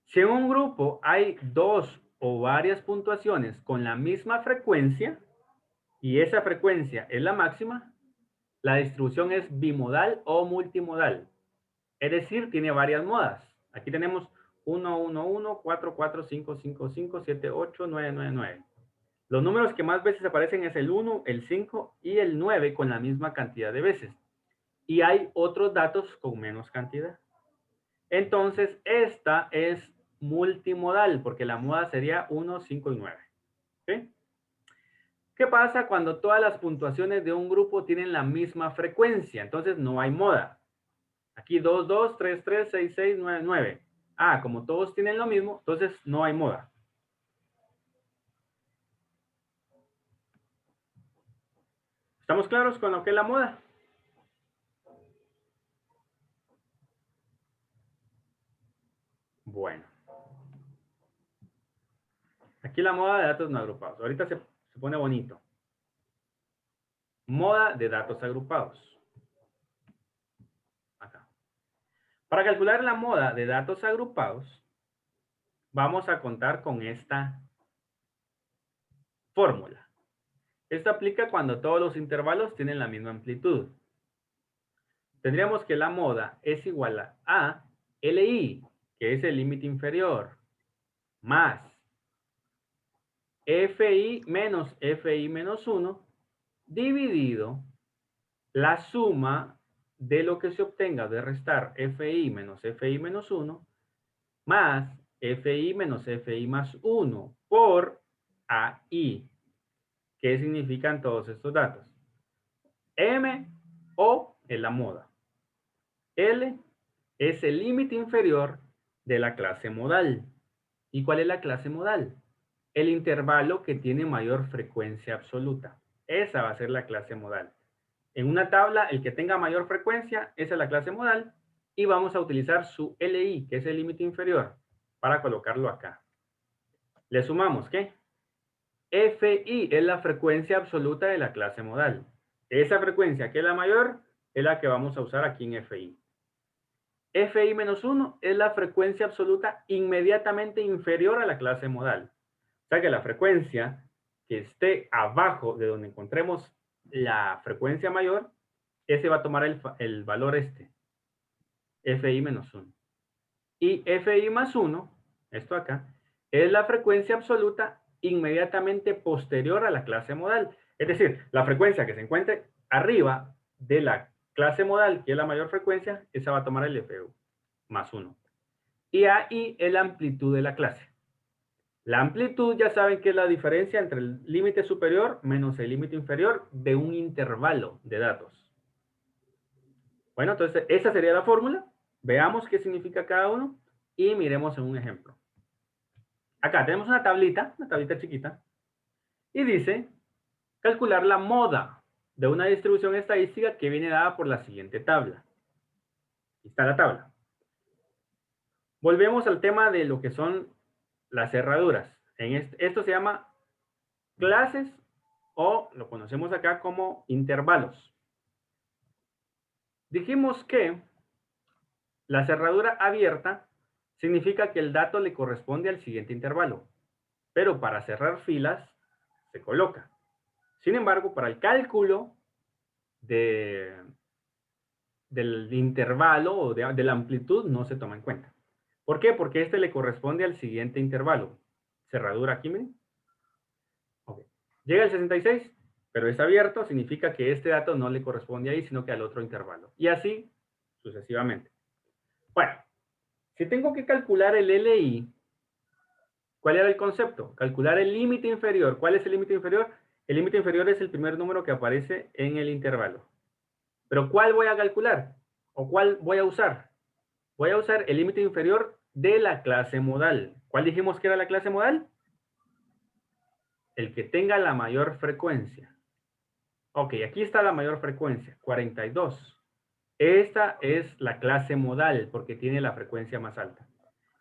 Si en un grupo hay 2 o varias puntuaciones con la misma frecuencia y esa frecuencia es la máxima, la distribución es bimodal o multimodal. Es decir, tiene varias modas. Aquí tenemos 1, 1, 1, 4, 4, 5, 5, 5, 7, 8, 9, 9, 9. Los números que más veces aparecen es el 1, el 5 y el 9 con la misma cantidad de veces. Y hay otros datos con menos cantidad. Entonces, esta es multimodal, porque la moda sería 1, 5 y 9. ¿Sí? ¿Qué pasa cuando todas las puntuaciones de un grupo tienen la misma frecuencia? Entonces no hay moda. Aquí 2, 2, 3, 3, 6, 6, 9, 9. Ah, como todos tienen lo mismo, entonces no hay moda. ¿Estamos claros con lo que es la moda? Bueno. Aquí la moda de datos no agrupados. Ahorita se pone bonito. Moda de datos agrupados. Acá. Para calcular la moda de datos agrupados, vamos a contar con esta fórmula. Esto aplica cuando todos los intervalos tienen la misma amplitud. Tendríamos que la moda es igual a LI, que es el límite inferior, más FI menos FI menos 1, dividido la suma de lo que se obtenga de restar FI menos FI menos 1, más FI menos FI más 1 por AI. ¿Qué significan todos estos datos? M, O es la moda. L es el límite inferior de la clase modal. ¿Y cuál es la clase modal? El intervalo que tiene mayor frecuencia absoluta. Esa va a ser la clase modal. En una tabla, el que tenga mayor frecuencia, esa es la clase modal. Y vamos a utilizar su LI, que es el límite inferior, para colocarlo acá. Le sumamos, ¿qué? FI es la frecuencia absoluta de la clase modal. Esa frecuencia que es la mayor es la que vamos a usar aquí en FI. FI menos 1 es la frecuencia absoluta inmediatamente inferior a la clase modal. O sea que la frecuencia que esté abajo de donde encontremos la frecuencia mayor, ese va a tomar el valor FI menos 1. Y FI más 1, esto acá, es la frecuencia absoluta inmediatamente posterior a la clase modal. Es decir, la frecuencia que se encuentre arriba de la clase modal, que es la mayor frecuencia, esa va a tomar el FU más 1. Y ahí es la amplitud de la clase. La amplitud ya saben que es la diferencia entre el límite superior menos el límite inferior de un intervalo de datos. Bueno, entonces esa sería la fórmula. Veamos qué significa cada uno y miremos en un ejemplo. Acá tenemos una tablita chiquita, y dice calcular la moda de una distribución estadística que viene dada por la siguiente tabla. Aquí está la tabla. Volvemos al tema de lo que son las cerraduras. Esto se llama clases o lo conocemos acá como intervalos. Dijimos que la cerradura abierta significa que el dato le corresponde al siguiente intervalo, pero para cerrar filas se coloca. Sin embargo, para el cálculo del intervalo o de la amplitud no se toma en cuenta. ¿Por qué? Porque este le corresponde al siguiente intervalo. Cerradura aquí, miren. Okay. Llega el 66, pero es abierto, significa que este dato no le corresponde ahí, sino que al otro intervalo. Y así sucesivamente. Bueno, si tengo que calcular el LI, ¿cuál era el concepto? Calcular el límite inferior. ¿Cuál es el límite inferior? El límite inferior es el primer número que aparece en el intervalo. ¿Pero cuál voy a calcular? ¿O cuál voy a usar? Voy a usar el límite inferior de la clase modal. ¿Cuál dijimos que era la clase modal? El que tenga la mayor frecuencia. Ok, aquí está la mayor frecuencia, 42. Esta es la clase modal porque tiene la frecuencia más alta.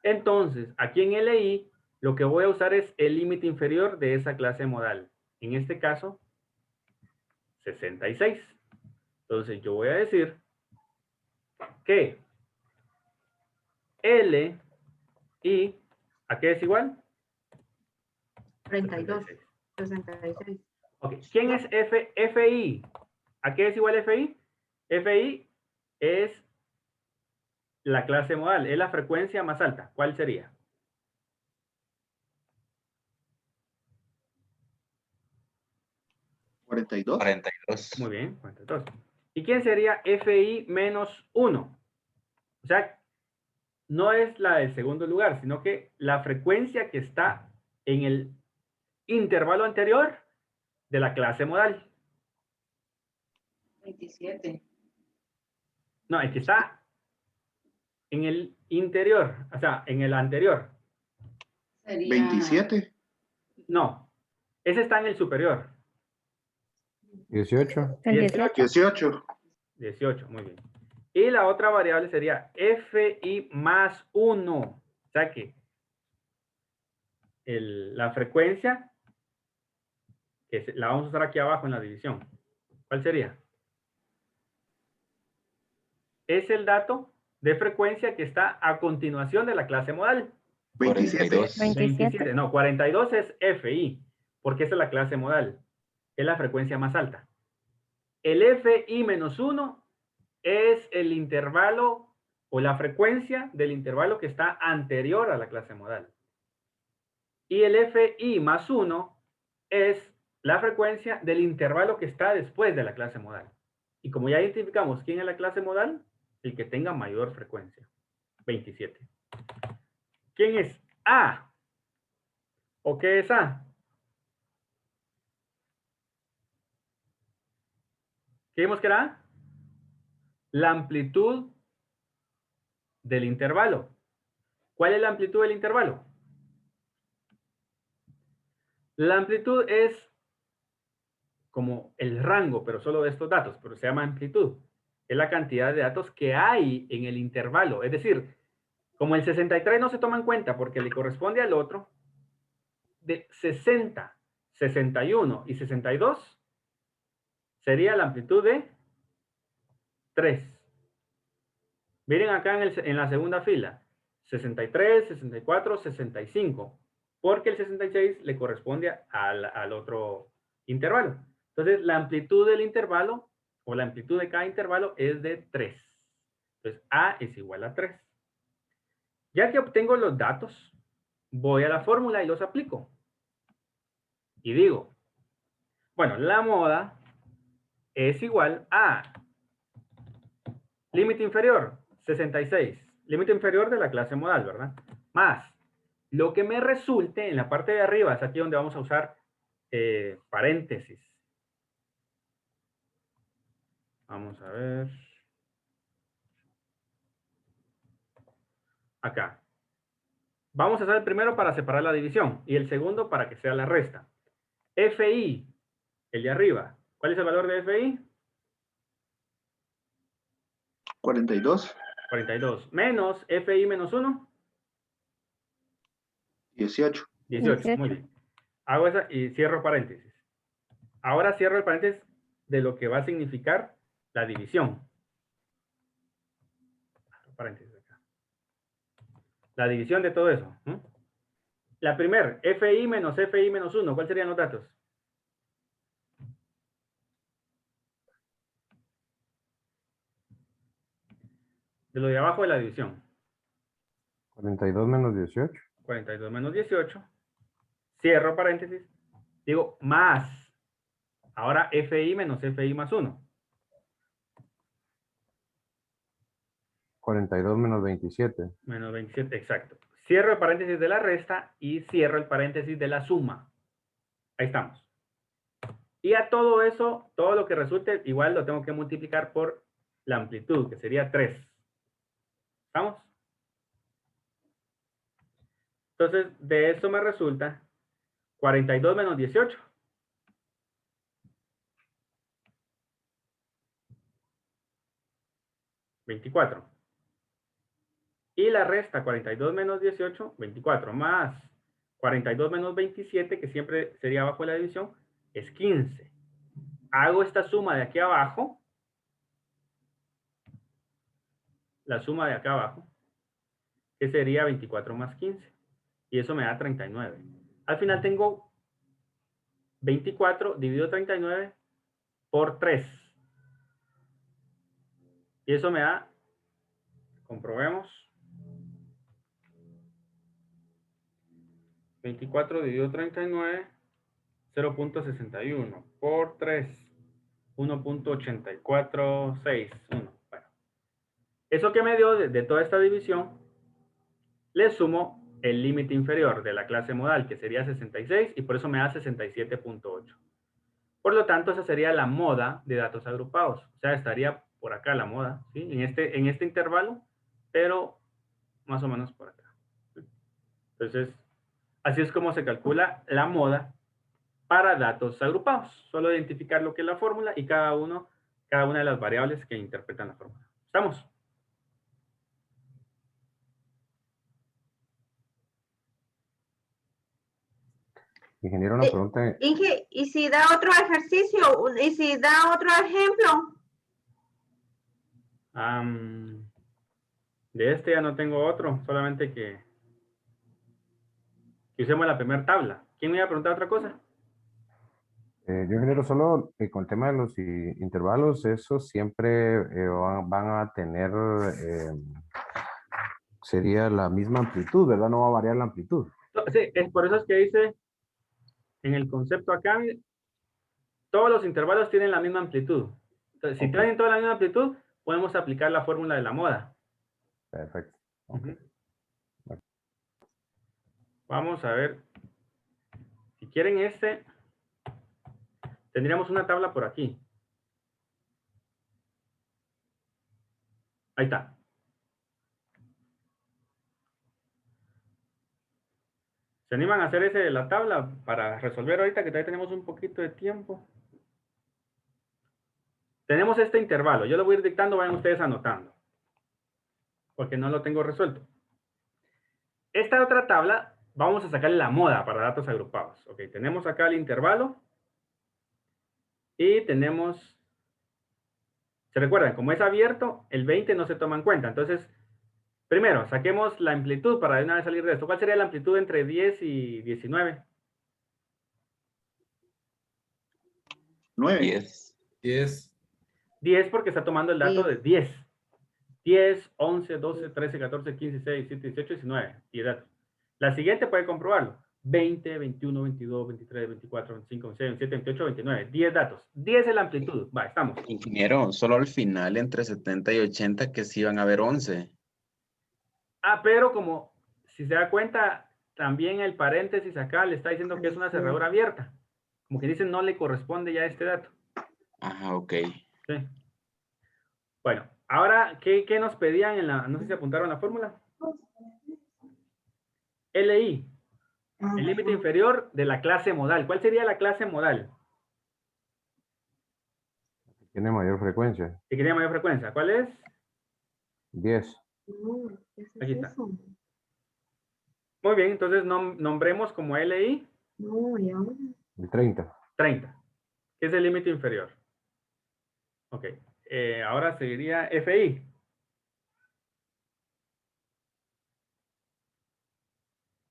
Entonces, aquí en LI, lo que voy a usar es el límite inferior de esa clase modal. En este caso, 66. Entonces, yo voy a decir que L y, ¿a qué es igual? 32. 66. Ok, ¿quién es FI? ¿A qué es igual FI? FI es la clase modal, es la frecuencia más alta. ¿Cuál sería? ¿42? 42. Muy bien, 42. ¿Y quién sería FI menos 1? O sea, no es la del segundo lugar, sino que la frecuencia que está en el intervalo anterior de la clase modal. 27. No, es que está en el interior, o sea, en el anterior. Sería 27. No, ese está en el superior. 18. El 18. 18. 18, muy bien. Y la otra variable sería FI más 1. O sea que la frecuencia, que la vamos a usar aquí abajo en la división. ¿Cuál sería? Es el dato de frecuencia que está a continuación de la clase modal. 27. 27. No, 42 es FI, porque esa es la clase modal. Es la frecuencia más alta. El FI menos 1 es el intervalo o la frecuencia del intervalo que está anterior a la clase modal. Y el FI más 1 es la frecuencia del intervalo que está después de la clase modal. Y como ya identificamos quién es la clase modal, el que tenga mayor frecuencia. 27. ¿Quién es A? ¿O qué es A? ¿Qué vimos que era A? La amplitud del intervalo. ¿Cuál es la amplitud del intervalo? La amplitud es como el rango, pero solo de estos datos, pero se llama amplitud. Es la cantidad de datos que hay en el intervalo. Es decir, como el 63 no se toma en cuenta porque le corresponde al otro, de 60, 61 y 62 sería la amplitud de 3. Miren acá en la segunda fila, 63, 64, 65, porque el 66 le corresponde al otro intervalo. Entonces, la amplitud del intervalo, o la amplitud de cada intervalo, es de 3. Entonces, A es igual a 3. Ya que obtengo los datos, voy a la fórmula y los aplico. Y digo, bueno, la moda es igual a límite inferior, 66. Límite inferior de la clase modal, ¿verdad? Más lo que me resulte en la parte de arriba, es aquí donde vamos a usar paréntesis. Vamos a ver. Acá. Vamos a hacer el primero para separar la división y el segundo para que sea la resta. FI, el de arriba. ¿Cuál es el valor de FI? 42. 42. Menos FI menos 1. 18. 18. Muy bien. Hago esa y cierro paréntesis. Ahora cierro el paréntesis de lo que va a significar la división. Paréntesis acá. La división de todo eso. La primera, FI menos FI menos 1. ¿Cuáles serían los datos? De lo de abajo de la división. 42 menos 18. 42 menos 18. Cierro paréntesis. Digo, más. Ahora FI menos FI más 1. 42 menos 27. Menos 27, exacto. Cierro el paréntesis de la resta y cierro el paréntesis de la suma. Ahí estamos. Y a todo eso, todo lo que resulte, igual lo tengo que multiplicar por la amplitud, que sería 3. ¿Estamos? Entonces, de esto me resulta 42 menos 18. $24. Y la resta 42 menos 18, 24, más 42 menos 27, que siempre sería abajo de la división, es 15. Hago esta suma de aquí abajo, la suma de acá abajo, que sería 24 más 15. Y eso me da 39. Al final tengo 24 dividido 39 por 3. Y eso me da, comprobemos, 24 dividido 39, 0.61 por 3, 1.8461. Bueno, eso que me dio de toda esta división, le sumo el límite inferior de la clase modal, que sería 66, y por eso me da 67.8. Por lo tanto, esa sería la moda de datos agrupados. O sea, estaría por acá la moda, ¿sí? En este intervalo, pero más o menos por acá. Entonces, así es como se calcula la moda para datos agrupados. Solo identificar lo que es la fórmula y cada una de las variables que interpretan la fórmula. ¿Estamos? Ingeniero, una pregunta. Inge, ¿y si da otro ejercicio? ¿Y si da otro ejemplo? De este ya no tengo otro, solamente que usemos la primera tabla. ¿Quién me iba a preguntar otra cosa? Yo, ingeniero, solo con el tema de los intervalos, esos siempre van a tener, sería la misma amplitud, ¿verdad? No va a variar la amplitud. Sí, es por eso es que dice en el concepto acá, todos los intervalos tienen la misma amplitud. Entonces, si tienen toda la misma amplitud, podemos aplicar la fórmula de la moda. Perfecto. Okay. Vamos a ver. Si quieren tendríamos una tabla por aquí. Ahí está. ¿Se animan a hacer la tabla para resolver ahorita que todavía tenemos un poquito de tiempo? Tenemos este intervalo. Yo lo voy a ir dictando, vayan ustedes anotando. Porque no lo tengo resuelto. Esta otra tabla, vamos a sacarle la moda para datos agrupados. Ok, tenemos acá el intervalo. Y tenemos ¿Se recuerdan? Como es abierto, el 20 no se toma en cuenta. Entonces, primero, saquemos la amplitud para de una vez salir de esto. ¿Cuál sería la amplitud entre 10 y 19? 9. 10. 10. 10 porque está tomando el dato de 10. 10, 11, 12, 13, 14, 15, 16, 17, 18, 19. 10 datos. La siguiente puede comprobarlo. 20, 21, 22, 23, 24, 25, 26, 27, 28, 29. 10 datos. 10 es la amplitud. Va, estamos. Ingeniero, solo al final entre 70 y 80 que sí van a haber 11. Ah, pero como si se da cuenta, también el paréntesis acá le está diciendo que es una cerradura abierta. Como que dicen no le corresponde ya este dato. Ajá, ok. Sí. Bueno, ahora, ¿qué nos pedían en la, no sé si apuntaron la fórmula? LI, el límite inferior de la clase modal. ¿Cuál sería la clase modal? Tiene mayor frecuencia. Que quería mayor frecuencia. ¿Cuál es? 10. Aquí está. Muy bien, entonces nombremos como LI El 30. 30, que es el límite inferior. Ok, ahora seguiría FI.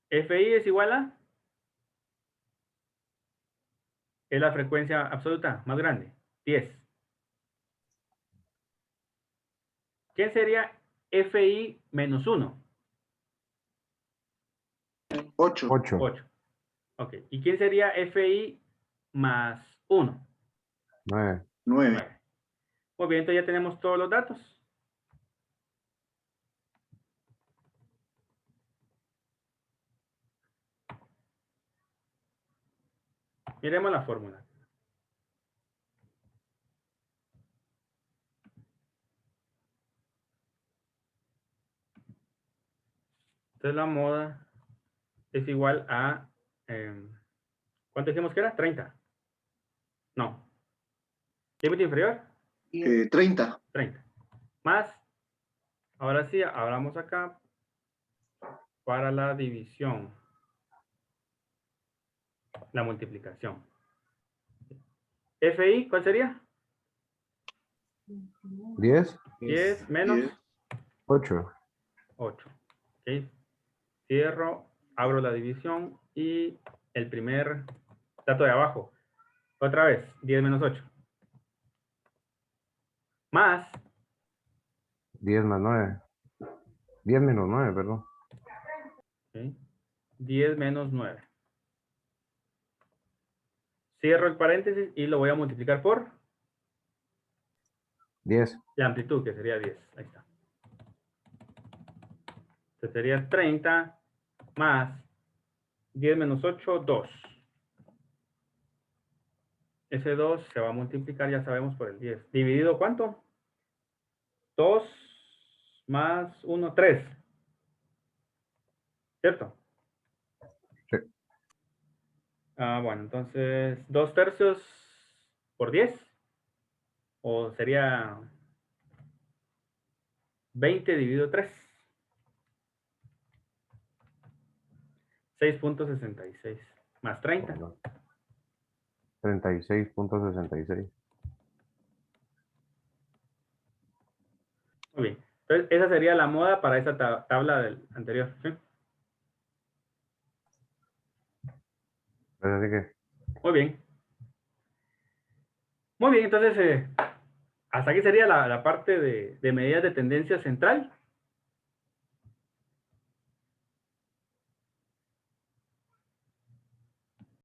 FI es igual a... Es la frecuencia absoluta más grande, 10. ¿Qué sería FI menos 1? 8. 8. 8. Ok, ¿y quién sería FI más 1? 9. 9. 9. Muy bien, entonces ya tenemos todos los datos. Miremos la fórmula. Entonces la moda es igual a... ¿cuánto dijimos que era? 30. No. ¿Límite inferior? 30. 30. Más, ahora sí, hablamos acá para la división. La multiplicación. FI, ¿cuál sería? 10. 10 menos 10. 8. 8. Ok. Cierro, abro la división y el primer dato de abajo. Otra vez, 10 menos 8. Más 10 más 9. 10 menos 9, perdón. ¿ok? 10 menos 9. Cierro el paréntesis y lo voy a multiplicar por 10. la amplitud, que sería 10. Ahí está. Entonces sería 30 más 10 menos 8, 2. Ese 2 se va a multiplicar, ya sabemos, por el 10. ¿Dividido cuánto? 2 más 1, 3. ¿Cierto? Sí. Bueno, entonces 2 tercios por 10. O sería 20 dividido 3. 6.66. Más 30. 36.66. Muy bien. Entonces, esa sería la moda para esa tabla del anterior. ¿Sí? Pues así que, Muy bien. Muy bien, entonces, hasta aquí sería la parte de medidas de tendencia central.